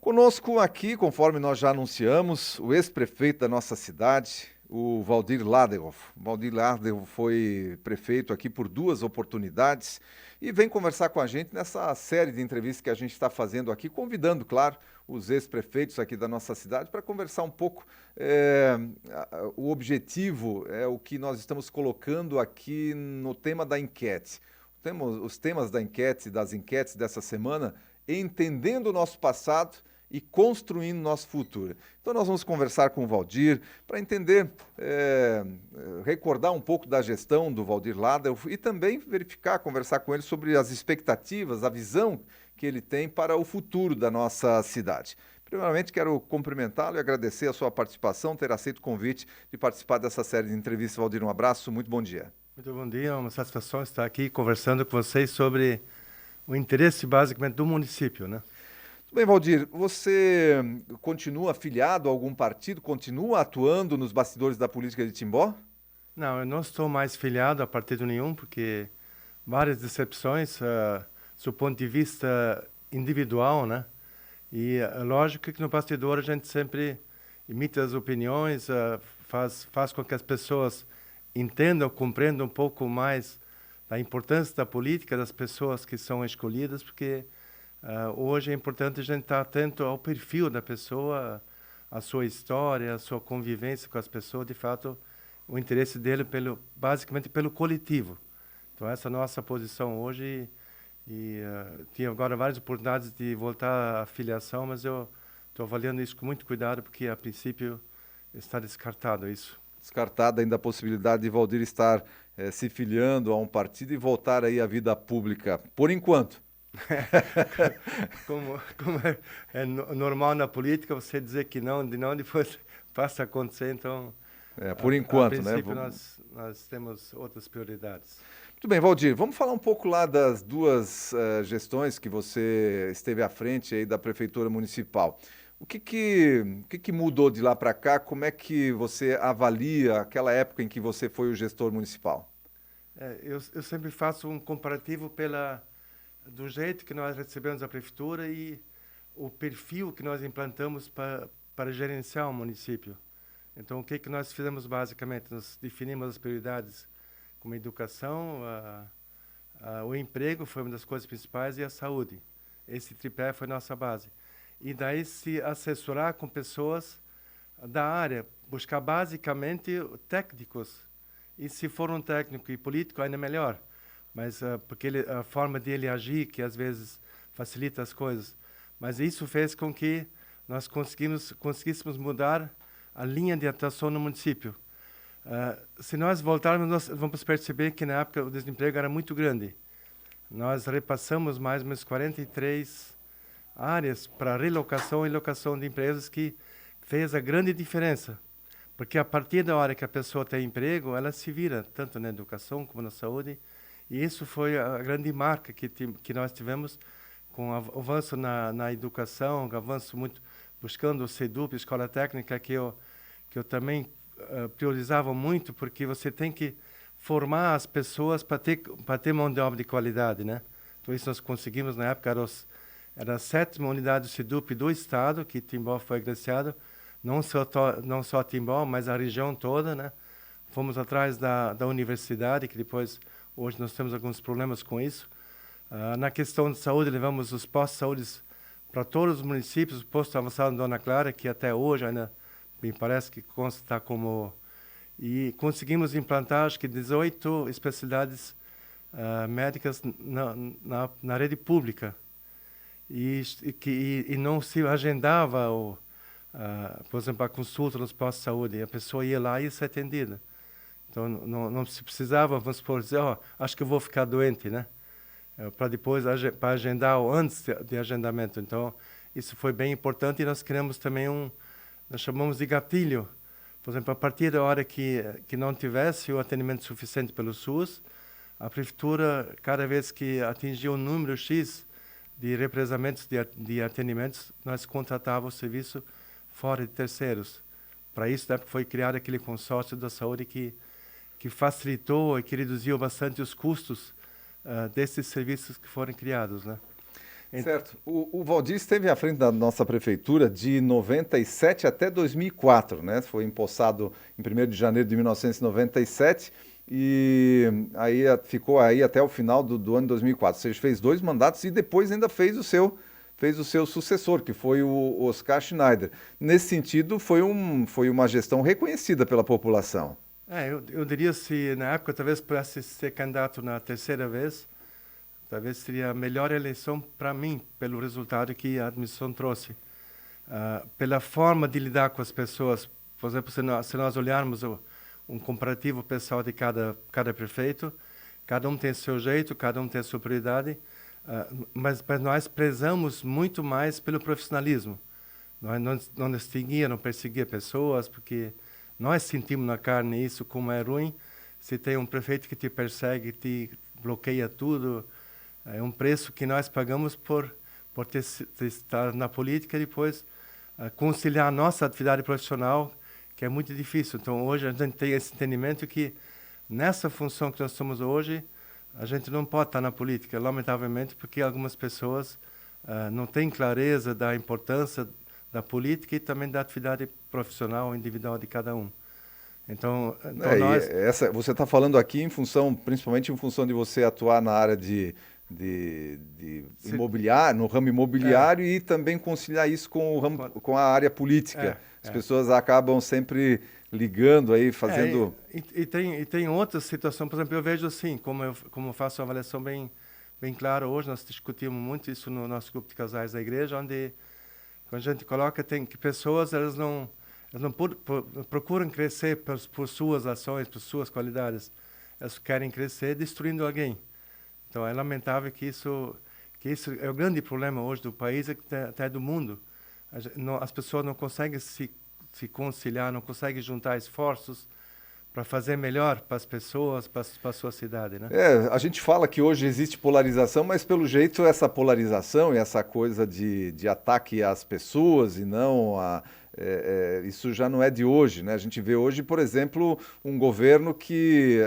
Conosco aqui, conforme nós já anunciamos, o ex-prefeito da nossa cidade, o Waldir Laderhoff. O Waldir Laderhoff foi prefeito aqui por 2 oportunidades e vem conversar com a gente nessa série de entrevistas que a gente está fazendo aqui, convidando, claro, os ex-prefeitos aqui da nossa cidade para conversar um pouco. O objetivo é o que nós estamos colocando aqui no tema da enquete. Os temas da enquete, das enquetes dessa semana, entendendo o nosso passado e construindo nosso futuro. Então nós vamos conversar com o Waldir para entender, recordar um pouco da gestão do Waldir Laderhoff e também verificar, conversar com ele sobre as expectativas, a visão que ele tem para o futuro da nossa cidade. Primeiramente, quero cumprimentá-lo e agradecer a sua participação, ter aceito o convite de participar dessa série de entrevistas. Waldir, um abraço, muito bom dia. Muito bom dia, é uma satisfação estar aqui conversando com vocês sobre o interesse basicamente do município, né? Tudo bem, Waldir, você continua afiliado a algum partido, continua atuando nos bastidores da política de Timbó? Não, eu não estou mais filiado a partido nenhum, porque várias decepções, do ponto de vista individual, né? E lógico que no bastidor a gente sempre imita as opiniões, faz com que as pessoas entendam, compreendam um pouco mais a importância da política, das pessoas que são escolhidas, porque hoje é importante a gente estar atento ao perfil da pessoa, a sua história, a sua convivência com as pessoas, de fato, o interesse dele basicamente pelo coletivo. Então essa é a nossa posição hoje e tinha agora várias oportunidades de voltar à filiação, mas eu estou avaliando isso com muito cuidado, porque a princípio está descartado isso. Descartada ainda a possibilidade de Waldir estar se filiando a um partido e voltar aí à vida pública, por enquanto. Como é normal na política, você dizer que não, depois passa a acontecer, então, Por enquanto, a né? princípio nós temos outras prioridades. Muito bem, Waldir, vamos falar um pouco lá das duas gestões que você esteve à frente aí da Prefeitura Municipal. O que mudou de lá para cá? Como é que você avalia aquela época em que você foi o gestor municipal? Eu sempre faço um comparativo do jeito que nós recebemos a prefeitura e o perfil que nós implantamos para gerenciar o município. Então, o que nós fizemos basicamente? Nós definimos as prioridades como a educação, o emprego foi uma das coisas principais e a saúde. Esse tripé foi nossa base. E daí se assessorar com pessoas da área, buscar basicamente técnicos. E se for um técnico e político, ainda melhor. Mas porque a forma dele agir, que às vezes facilita as coisas. Mas isso fez com que nós conseguíssemos mudar a linha de atuação no município. Se nós voltarmos, nós vamos perceber que na época o desemprego era muito grande. Nós repassamos mais ou menos 43 áreas para relocação e locação de empresas, que fez a grande diferença. Porque a partir da hora que a pessoa tem emprego, ela se vira, tanto na educação como na saúde. E isso foi a grande marca que nós tivemos com o avanço na educação, o avanço muito buscando o SEDUP, Escola Técnica, que eu também priorizava muito, porque você tem que formar as pessoas para ter mão de obra de qualidade, né? Então isso nós conseguimos na época, era a 7ª unidade do SEDUP do estado, que Timbó foi agraciado, não só Timbó, mas a região toda, né? Fomos atrás da universidade, que depois, hoje nós temos alguns problemas com isso. Na questão de saúde, levamos os postos de saúde para todos os municípios, o posto avançado de Dona Clara, que até hoje ainda me parece que consta como... E conseguimos implantar, acho que 18 especialidades médicas na rede pública. E não se agendava, por exemplo, a consulta nos postos de saúde. A pessoa ia lá e ia ser atendida. Então, não se precisava, vamos supor, dizer, acho que eu vou ficar doente, né? Para depois, para agendar ou antes de agendamento. Então, isso foi bem importante e nós criamos também nós chamamos de gatilho. Por exemplo, a partir da hora que não tivesse o atendimento suficiente pelo SUS, a prefeitura, cada vez que atingia um número X de represamentos de atendimentos, nós contratávamos o serviço fora de terceiros. Para isso, né, foi criado aquele consórcio da saúde que facilitou e que reduziu bastante os custos desses serviços que foram criados, né? Certo. O Valdir esteve à frente da nossa prefeitura de 97 até 2004, né? Foi empossado em 1º de janeiro de 1997 e aí ficou aí até o final do ano 2004. Ou seja, fez 2 mandatos e depois ainda fez o seu sucessor, que foi o Oscar Schneider. Nesse sentido, foi uma gestão reconhecida pela população. Eu diria se na época talvez pudesse ser candidato na terceira vez, talvez seria a melhor eleição para mim, pelo resultado que a administração trouxe. Pela forma de lidar com as pessoas, por exemplo, se nós olharmos um comparativo pessoal de cada prefeito, cada um tem seu jeito, cada um tem sua prioridade, mas nós prezamos muito mais pelo profissionalismo. Nós não distinguia, não perseguia pessoas, porque nós sentimos na carne isso, como é ruim. Se tem um prefeito que te persegue, te bloqueia tudo, é um preço que nós pagamos por estar na política e depois conciliar a nossa atividade profissional, que é muito difícil. Então, hoje a gente tem esse entendimento que, nessa função que nós somos hoje, a gente não pode estar na política, lamentavelmente, porque algumas pessoas não têm clareza da importância da política e também da atividade profissional individual de cada um. Então nós... Você está falando aqui principalmente em função de você atuar na área de imobiliário, no ramo imobiliário e também conciliar isso com a área política. As pessoas acabam sempre ligando aí, fazendo... E tem outra situação, por exemplo, eu vejo assim, como eu faço uma avaliação bem clara hoje, nós discutimos muito isso no nosso grupo de casais da igreja, onde quando a gente coloca, tem que pessoas, elas não procuram crescer por suas ações, por suas qualidades. Elas querem crescer destruindo alguém. Então, é lamentável que isso é o grande problema hoje do país e até do mundo. As pessoas não conseguem se conciliar, não conseguem juntar esforços para fazer melhor para as pessoas, para a sua cidade, né? A gente fala que hoje existe polarização, mas pelo jeito essa polarização e essa coisa de ataque às pessoas e não isso já não é de hoje, né? A gente vê hoje, por exemplo, um governo que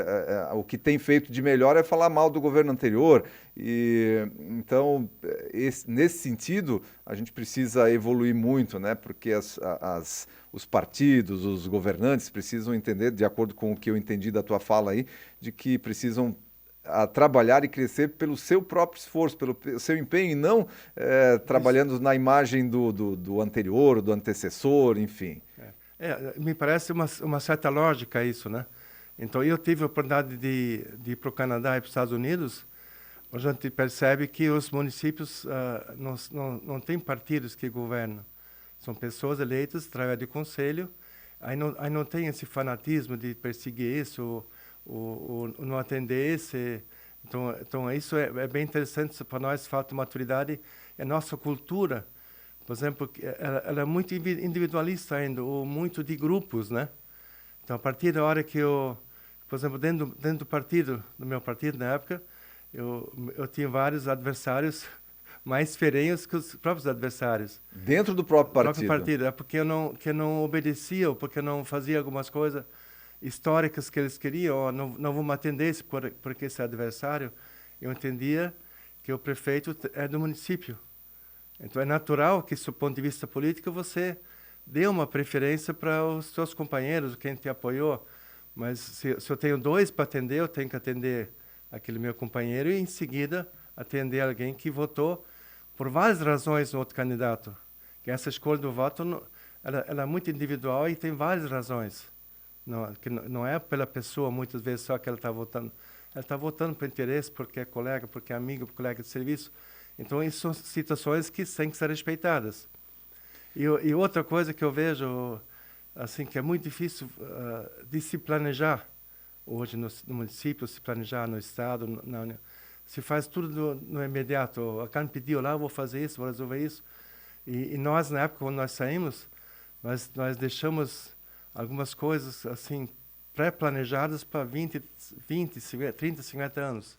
o que tem feito de melhor é falar mal do governo anterior. Então, nesse sentido, a gente precisa evoluir muito, né? Porque os partidos, os governantes precisam entender, de acordo com o que eu entendi da tua fala aí, de que precisam trabalhar e crescer pelo seu próprio esforço, pelo seu empenho, e não trabalhando na imagem do anterior, do antecessor, enfim. Me parece uma certa lógica isso, né? Então, eu tive a oportunidade de ir para o Canadá e para os Estados Unidos, a gente percebe que os municípios não têm partidos que governam. São pessoas eleitas através de conselho, aí não tem esse fanatismo de perseguir isso, ou não atender esse. Então isso é bem interessante para nós, falta maturidade. A nossa cultura, por exemplo, ela é muito individualista ainda, ou muito de grupos, né? Então, a partir da hora que por exemplo, dentro do partido, do meu partido na época, eu tinha vários adversários mais ferrenhos que os próprios adversários. Dentro do próprio partido? Do próprio partido, é porque eu não obedecia, ou porque eu não fazia algumas coisas históricas que eles queriam, ou não vou me atender porque esse adversário. Eu entendia que o prefeito é do município. Então, é natural que, do ponto de vista político, você dê uma preferência para os seus companheiros, quem te apoiou. Mas se eu tenho 2 para atender, eu tenho que atender aquele meu companheiro e, em seguida, atender alguém que votou por várias razões no outro candidato. Que essa escolha do voto ela é muito individual e tem várias razões. Não é pela pessoa, muitas vezes, só que ela está votando. Ela está votando por interesse, porque é colega, porque é amigo, por colega de serviço. Então, isso são situações que têm que ser respeitadas. E outra coisa que eu vejo, assim, que é muito difícil de se planejar hoje no município, se planejar no estado, na União. Se faz tudo no imediato. A CAN pediu lá, vou fazer isso, vou resolver isso. E nós, na época, quando nós saímos, nós deixamos algumas coisas assim pré-planejadas para 20, 30, 50 anos.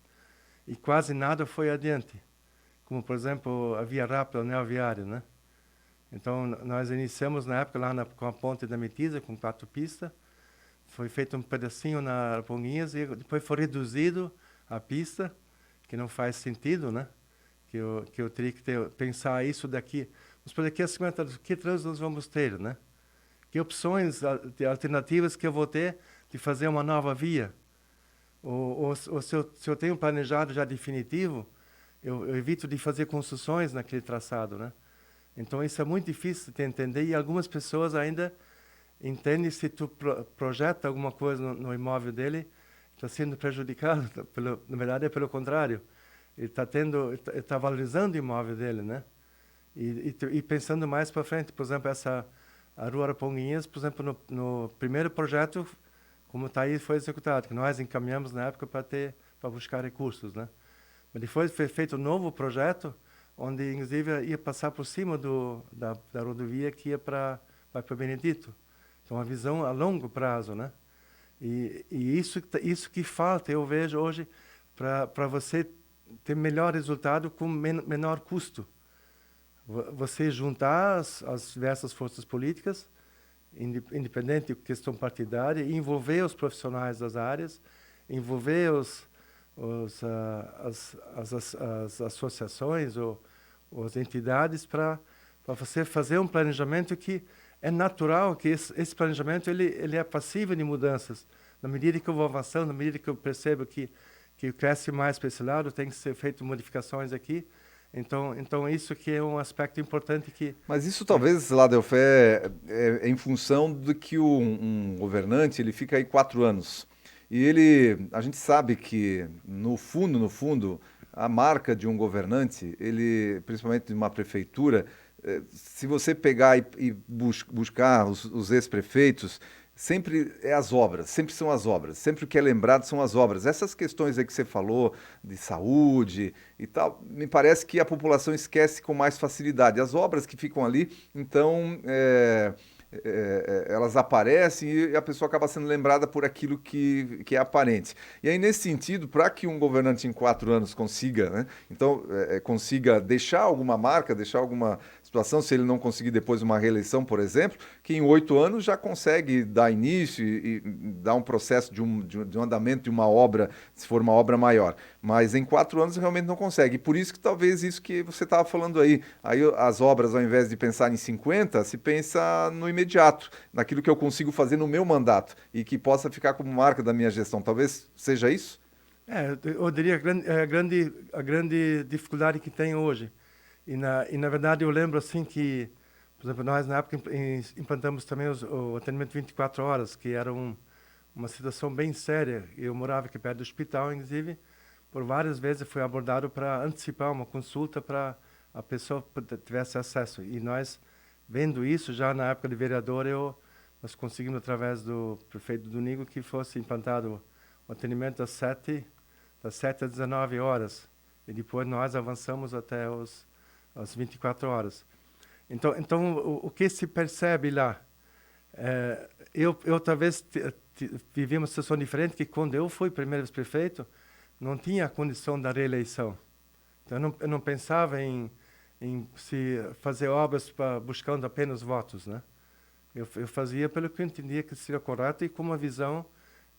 E quase nada foi adiante. Como, por exemplo, a Via Rápida, o anel viário, né? Então, nós iniciamos na época lá com a Ponte da Metisa, com 4 pistas. Foi feito um pedacinho na Araponguinhas e depois foi reduzido a pista, que não faz sentido, né? que eu teria que pensar isso daqui. Mas por daqui a 50 anos, que trânsito nós vamos ter, né? Que opções alternativas que eu vou ter de fazer uma nova via? Ou se eu tenho planejado já definitivo, eu evito de fazer construções naquele traçado, né? Então isso é muito difícil de entender e algumas pessoas ainda entendem se tu projeta alguma coisa no imóvel dele, está sendo prejudicado. Na verdade é pelo contrário, ele está valorizando o imóvel dele, né? E pensando mais para frente, por exemplo, a Rua Araponguinhas, por exemplo, no primeiro projeto, como está aí, foi executado, que nós encaminhamos na época para buscar recursos, né? Mas depois foi feito um novo projeto, onde inclusive ia passar por cima da rodovia que ia para Benedito. Então, uma visão a longo prazo, né? E isso que falta, eu vejo hoje, para você ter melhor resultado com menor custo. Você juntar as diversas forças políticas, independente de questão partidária, e envolver os profissionais das áreas, envolver as associações ou as entidades para você fazer um planejamento que é natural, que esse planejamento ele é passível de mudanças. Na medida que eu vou avançando, na medida que eu percebo que cresce mais para esse lado, tem que ser feito modificações aqui. Então isso que é um aspecto importante que... Mas isso talvez, lá, Delfé, é em função de que um governante ele fica aí 4 anos. E a gente sabe que, no fundo, a marca de um governante, principalmente de uma prefeitura, se você pegar e buscar os ex-prefeitos, sempre é as obras, sempre são as obras, sempre o que é lembrado são as obras. Essas questões aí que você falou, de saúde e tal, me parece que a população esquece com mais facilidade. As obras que ficam ali, então, elas aparecem e a pessoa acaba sendo lembrada por aquilo que é aparente. E aí, nesse sentido, para que um governante em 4 anos consiga, né, então, consiga deixar alguma marca, deixar alguma situação, se ele não conseguir depois uma reeleição, por exemplo, que em 8 anos já consegue dar início e dar um processo de um andamento de uma obra, se for uma obra maior. Mas em 4 anos realmente não consegue. E por isso que talvez isso que você estava falando aí. Aí as obras, ao invés de pensar em 50, se pensa no imediato, naquilo que eu consigo fazer no meu mandato e que possa ficar como marca da minha gestão. Talvez seja isso? Eu diria a grande dificuldade que tem hoje. E na verdade eu lembro assim que, por exemplo, nós na época implantamos também o atendimento 24 horas, que era uma situação bem séria. Eu morava aqui perto do hospital, inclusive, por várias vezes fui abordado para antecipar uma consulta para a pessoa tivesse acesso. E nós, vendo isso, já na época de vereador, nós conseguimos, através do prefeito do Nigo, que fosse implantado o atendimento das 7 às 19 horas. E depois nós avançamos até às 24 horas. Então o que se percebe lá? Eu talvez vivi uma situação diferente, que quando eu fui primeiro prefeito, não tinha a condição da reeleição. Então eu não pensava em se fazer obras buscando apenas votos, né? Eu fazia pelo que eu entendia que seria correto e com uma visão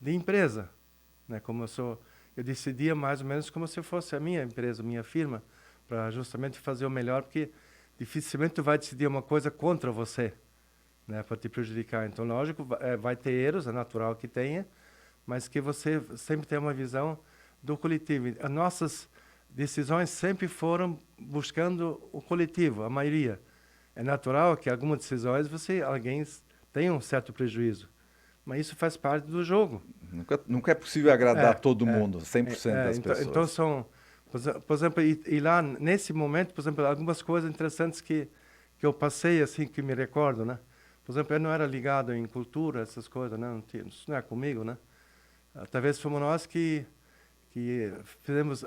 de empresa, né? Eu decidia mais ou menos como se fosse a minha empresa, minha firma, para justamente fazer o melhor, porque dificilmente tu vai decidir uma coisa contra você, né, para te prejudicar. Então, lógico, vai ter erros, é natural que tenha, mas que você sempre tem uma visão do coletivo. As nossas decisões sempre foram buscando o coletivo, a maioria. É natural que algumas decisões alguém tenha um certo prejuízo, mas isso faz parte do jogo. Nunca é possível agradar todo mundo, 100% das pessoas. Então são, por exemplo, e lá nesse momento, por exemplo, algumas coisas interessantes que eu passei assim, que me recordo, né? Por exemplo, eu não era ligado em cultura, essas coisas, né? Isso não é comigo, né? Talvez fomos nós que fizemos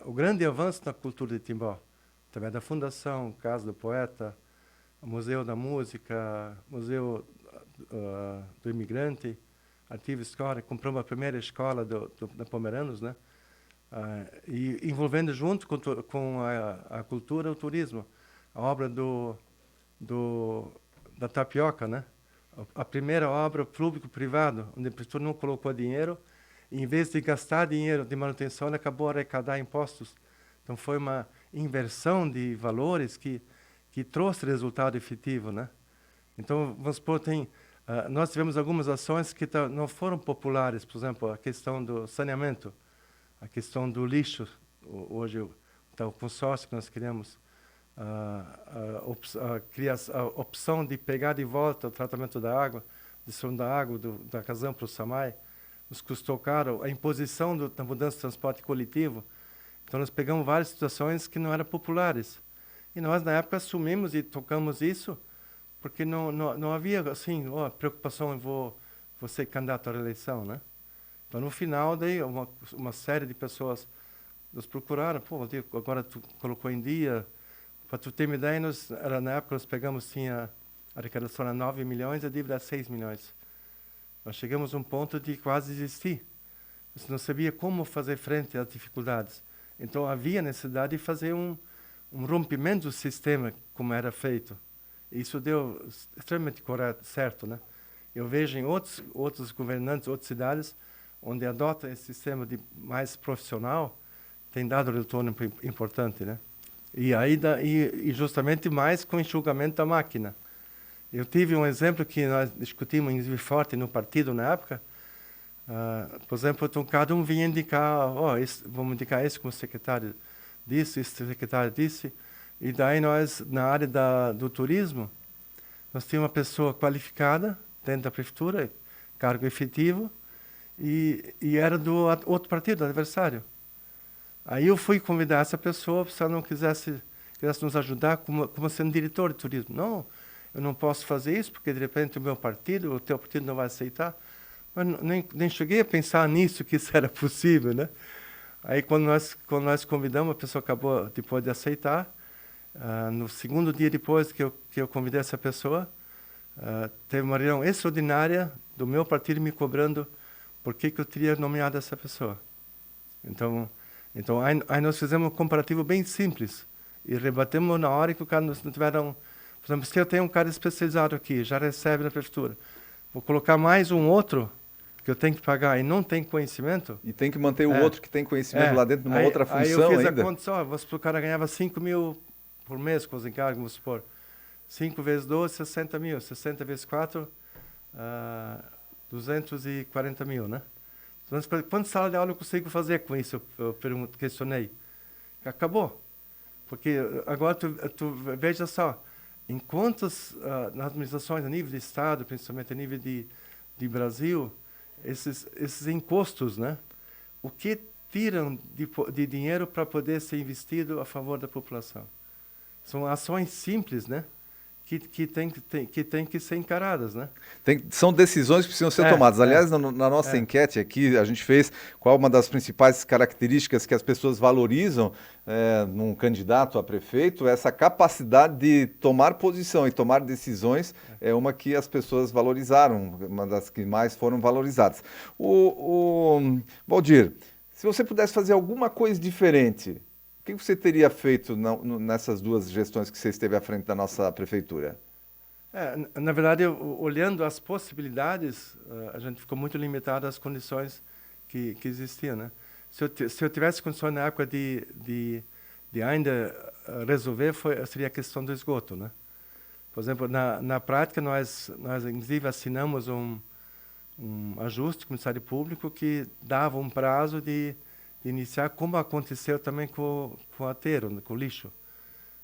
o grande avanço na cultura de Timbó, através da Fundação Casa do Poeta, o Museu da Música, Museu do Imigrante, Arquivo Histórico. Compramos a primeira escola da Pomeranos, né? E envolvendo junto com a cultura o turismo, a obra da tapioca, né? A primeira obra público-privado, onde a pessoa não colocou dinheiro, e em vez de gastar dinheiro de manutenção, ele acabou a arrecadar impostos Então foi uma inversão de valores que trouxe resultado efetivo, né? Então, vamos supor, nós tivemos algumas ações que não foram populares, por exemplo, a questão do saneamento, a questão do lixo. Hoje, o consórcio que nós criamos, a opção de pegar de volta o tratamento da água, distribuição da água da Casan para o Samay, nos custou caro. A imposição da mudança de transporte coletivo. Então, nós pegamos várias situações que não eram populares. E nós, na época, assumimos e tocamos isso, porque não havia, assim, preocupação em vou ser candidato à reeleição, né? Então, no final, daí, uma série de pessoas nos procuraram. Pô, agora tu colocou em dia. Para tu ter uma ideia, na época, nós pegamos, tinha a arrecadação era 9 milhões e a dívida era 6 milhões. Nós chegamos a um ponto de quase desistir. Você não sabia como fazer frente às dificuldades. Então, havia necessidade de fazer um rompimento do sistema, como era feito. Isso deu extremamente certo, né? Eu vejo em outros governantes, outras cidades, onde adotam esse sistema mais profissional, tem dado retorno importante, né? E justamente mais com o enxugamento da máquina. Eu tive um exemplo que nós discutimos em forte no partido na época. Por exemplo, então, cada um vinha indicar, vamos indicar esse como secretário disso, esse secretário disso. E daí nós, na área do turismo, nós tínhamos uma pessoa qualificada dentro da prefeitura, cargo efetivo, e era do outro partido, do adversário. Aí eu fui convidar essa pessoa, se ela não quisesse nos ajudar como sendo diretor de turismo. Não, eu não posso fazer isso, porque de repente o meu partido, o teu partido não vai aceitar. Mas nem cheguei a pensar nisso, que isso era possível, né? Aí quando nós convidamos, a pessoa acabou depois de aceitar. No segundo dia depois que eu convidei essa pessoa, teve uma reunião extraordinária do meu partido me cobrando por que eu teria nomeado essa pessoa. Então aí nós fizemos um comparativo bem simples e rebatemos na hora que o cara não tiveram... Por exemplo, se eu tenho um cara especializado aqui, já recebe na prefeitura, vou colocar mais um outro que eu tenho que pagar e não tem conhecimento... E tem que manter o outro que tem conhecimento lá dentro de uma outra função ainda. Aí eu fiz a conta, o cara ganhava 5 mil por mês com os encargos, vamos supor. 5 vezes 12, 60 mil. 60 vezes 4, 240 mil, né? Então, quantas salas de aula eu consigo fazer com isso? Eu questionei. Acabou. Porque agora tu veja só, enquanto nas administrações a nível de Estado, principalmente a nível de Brasil, esses encostos, né? O que tiram de dinheiro para poder ser investido a favor da população? São ações simples, né? Que tem que ser encaradas, né? São decisões que precisam ser tomadas. Aliás, na nossa enquete aqui, a gente fez qual uma das principais características que as pessoas valorizam num candidato a prefeito. Essa capacidade de tomar posição e tomar decisões é uma que as pessoas valorizaram, uma das que mais foram valorizadas. Valdir, se você pudesse fazer alguma coisa diferente, o que você teria feito nessas duas gestões que você esteve à frente da nossa prefeitura? Na verdade, olhando as possibilidades, a gente ficou muito limitado às condições que existiam, né? Se eu tivesse condições na época de ainda resolver, seria a questão do esgoto, né? Por exemplo, na prática, nós inclusive assinamos um ajuste com o Ministério Público que dava um prazo de iniciar, como aconteceu também com o aterro, com o lixo.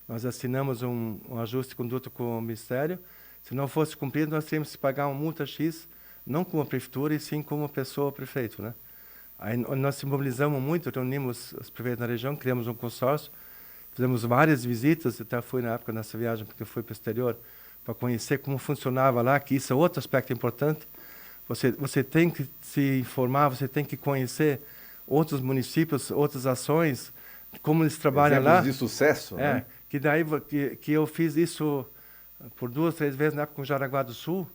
Nós assinamos um ajuste de conduta com o Ministério. Se não fosse cumprido, nós teríamos que pagar uma multa X, não como a prefeitura, e sim como pessoa, prefeito, né? Aí nós se mobilizamos muito, reunimos os prefeitos na região, criamos um consórcio, fizemos várias visitas, até fui na época nessa viagem, porque eu fui para o exterior, para conhecer como funcionava lá, que isso é outro aspecto importante. Você tem que se informar, você tem que conhecer outros municípios, outras ações, como eles trabalham lá. Exemplos de sucesso, né? Que daí que eu fiz isso por 2, 3 vezes na época com Jaraguá do Sul.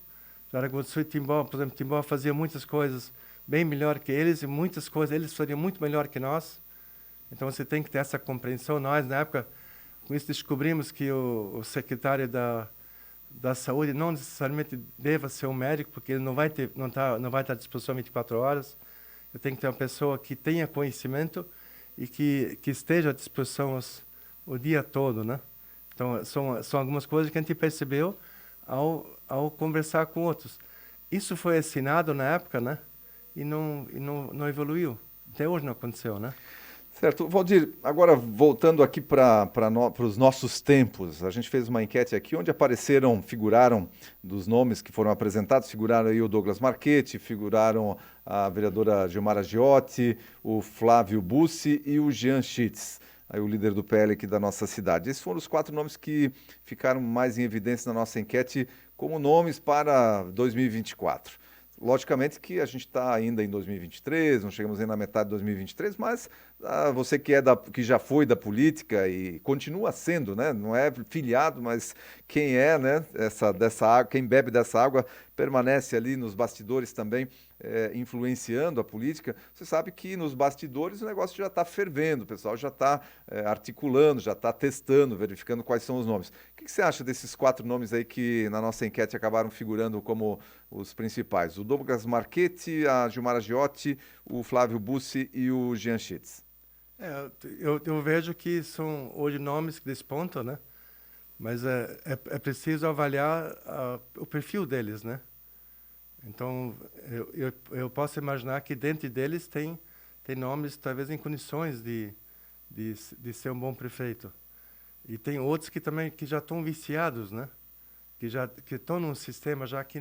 Jaraguá do Sul e Timbó, por exemplo, Timbó fazia muitas coisas bem melhor que eles e muitas coisas eles fariam muito melhor que nós. Então você tem que ter essa compreensão. Nós, na época, com isso descobrimos que o secretário da Saúde não necessariamente deva ser um médico, porque ele não vai estar à disposição 24 horas. Eu tenho que ter uma pessoa que tenha conhecimento e que esteja à disposição o dia todo, né? Então, são algumas coisas que a gente percebeu ao conversar com outros. Isso foi assinado na época, né? E não evoluiu. Até hoje não aconteceu, né? Certo. Valdir, agora voltando aqui para os nossos tempos, a gente fez uma enquete aqui onde figuraram dos nomes que foram apresentados, figuraram aí o Douglas Marchetti, figuraram a vereadora Gilmara Giotti, o Flávio Bussi e o Jean Schitz, aí o líder do PL aqui da nossa cidade. Esses foram os 4 nomes que ficaram mais em evidência na nossa enquete como nomes para 2024. Logicamente que a gente está ainda em 2023, não chegamos nem na metade de 2023, mas você que já foi da política e continua sendo, né? Não é filiado, mas quem é, né? Dessa água, quem bebe dessa água permanece ali nos bastidores também, influenciando a política. Você sabe que nos bastidores o negócio já está fervendo, o pessoal já está articulando, já está testando, verificando quais são os nomes. O que você acha desses 4 nomes aí que na nossa enquete acabaram figurando como os principais? O Douglas Marchetti, a Gilmara Giotti, o Flávio Bussi e o Jean Schitz. Eu vejo que são hoje nomes que despontam, né? Mas é preciso avaliar o perfil deles, né? Então, eu posso imaginar que dentro deles tem nomes talvez em condições de ser um bom prefeito. E tem outros que também que já estão viciados, né? Que estão num sistema já que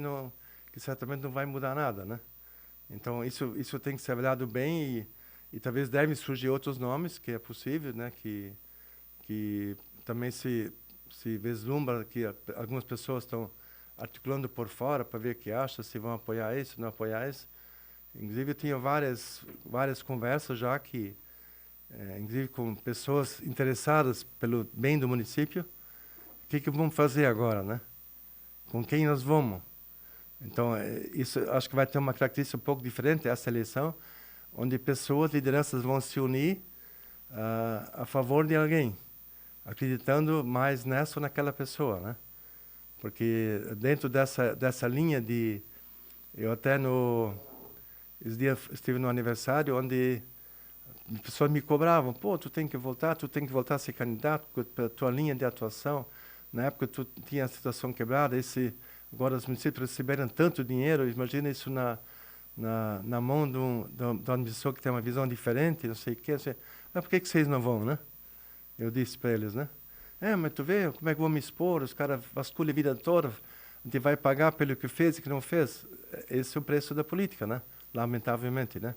certamente não vai mudar nada, né? Então, isso tem que ser avaliado bem e talvez devem surgir outros nomes, que é possível, né? Que também se vislumbra que algumas pessoas estão articulando por fora para ver o que acha, se vão apoiar isso, não apoiar isso. Inclusive, eu tinha várias conversas já inclusive com pessoas interessadas pelo bem do município. O que vamos fazer agora, né? Com quem nós vamos? Então, isso acho que vai ter uma característica um pouco diferente essa eleição, onde pessoas, lideranças vão se unir a favor de alguém, acreditando mais nessa ou naquela pessoa, né? Porque dentro dessa linha eu até esse dia estive no aniversário onde as pessoas me cobravam, pô, tu tem que voltar a ser candidato pela tua linha de atuação. Na época tu tinha a situação quebrada, agora os municípios receberam tanto dinheiro, imagina isso na mão de uma pessoa que tem uma visão diferente, não sei o quê. Mas por que vocês não vão, né? Eu disse para eles, né? Mas tu vê como é que eu vou me expor, os caras vasculham a vida toda, a gente vai pagar pelo que fez e que não fez. Esse é o preço da política, né? Lamentavelmente, né?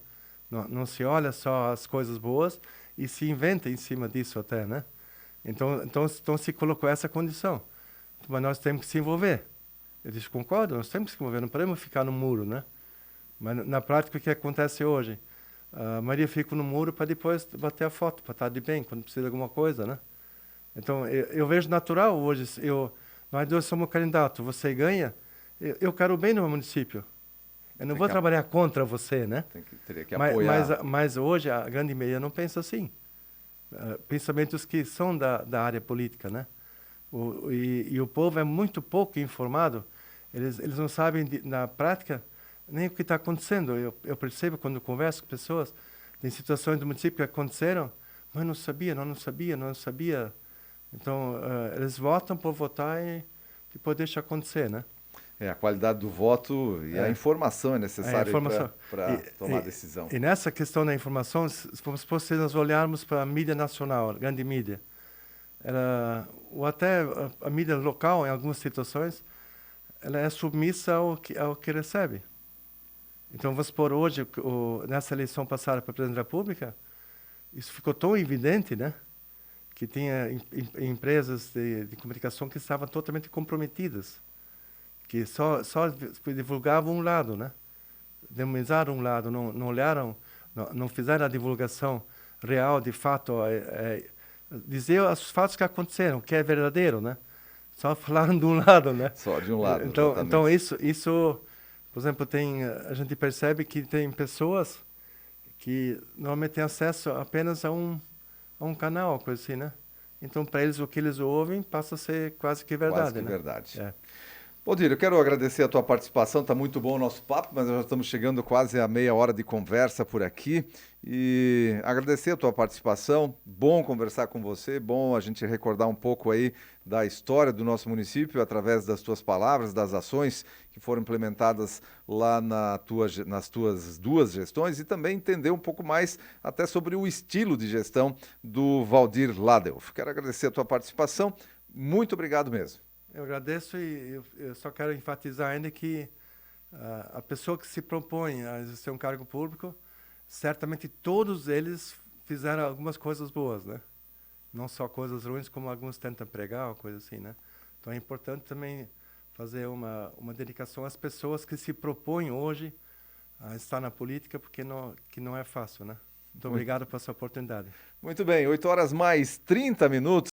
Não se olha só as coisas boas e se inventa em cima disso até, né? Então se colocou essa condição. Mas nós temos que se envolver. Eu disse, concordo, nós temos que se envolver, não podemos ficar no muro, né? Mas na prática o que acontece hoje? A Maria fica no muro para depois bater a foto, para estar de bem, quando precisa de alguma coisa, né? Então, eu vejo natural hoje, nós dois somos candidatos, você ganha, eu quero o bem no meu município. Eu não vou trabalhar contra você, né? Teria que apoiar. Mas hoje a grande maioria não pensa assim. Pensamentos que são da área política, né? E o povo é muito pouco informado, eles não sabem, na prática, nem o que está acontecendo. Eu percebo quando converso com pessoas, tem situações do município que aconteceram, mas não sabia. Então, eles votam por votar e depois deixa acontecer, né? A qualidade do voto e a informação é necessária para tomar decisão. E nessa questão da informação, se nós olharmos para a mídia nacional, a grande mídia, ou até a mídia local, em algumas situações, ela é submissa ao que recebe. Então, vamos supor, hoje, nessa eleição passada para presidente da República, isso ficou tão evidente, né? Que tinha empresas de comunicação que estavam totalmente comprometidas, que só divulgavam um lado, né? Demonizaram um lado, não olharam, não fizeram a divulgação real, de fato, dizer os fatos que aconteceram, que é verdadeiro, né? Só falaram de um lado, né? Só de um lado, então isso, por exemplo, a gente percebe que tem pessoas que normalmente têm acesso apenas a um canal, coisa assim, né? Então, para eles, o que eles ouvem passa a ser quase que verdade, quase que né? verdade. Valdir, eu quero agradecer a tua participação, está muito bom o nosso papo, mas nós já estamos chegando quase a meia hora de conversa por aqui. E agradecer a tua participação, bom conversar com você, bom a gente recordar um pouco aí da história do nosso município através das tuas palavras, das ações que foram implementadas lá nas tuas duas gestões e também entender um pouco mais até sobre o estilo de gestão do Valdir Ladelf. Quero agradecer a tua participação, muito obrigado mesmo. Eu agradeço e eu só quero enfatizar ainda que a pessoa que se propõe a exercer um cargo público, certamente todos eles fizeram algumas coisas boas, né? Não só coisas ruins, como alguns tentam pregar, ou coisa assim, né? Então é importante também fazer uma dedicação às pessoas que se propõem hoje a estar na política, porque que não é fácil, né? Muito obrigado por essa oportunidade. Muito bem, 8 horas mais 30 minutos.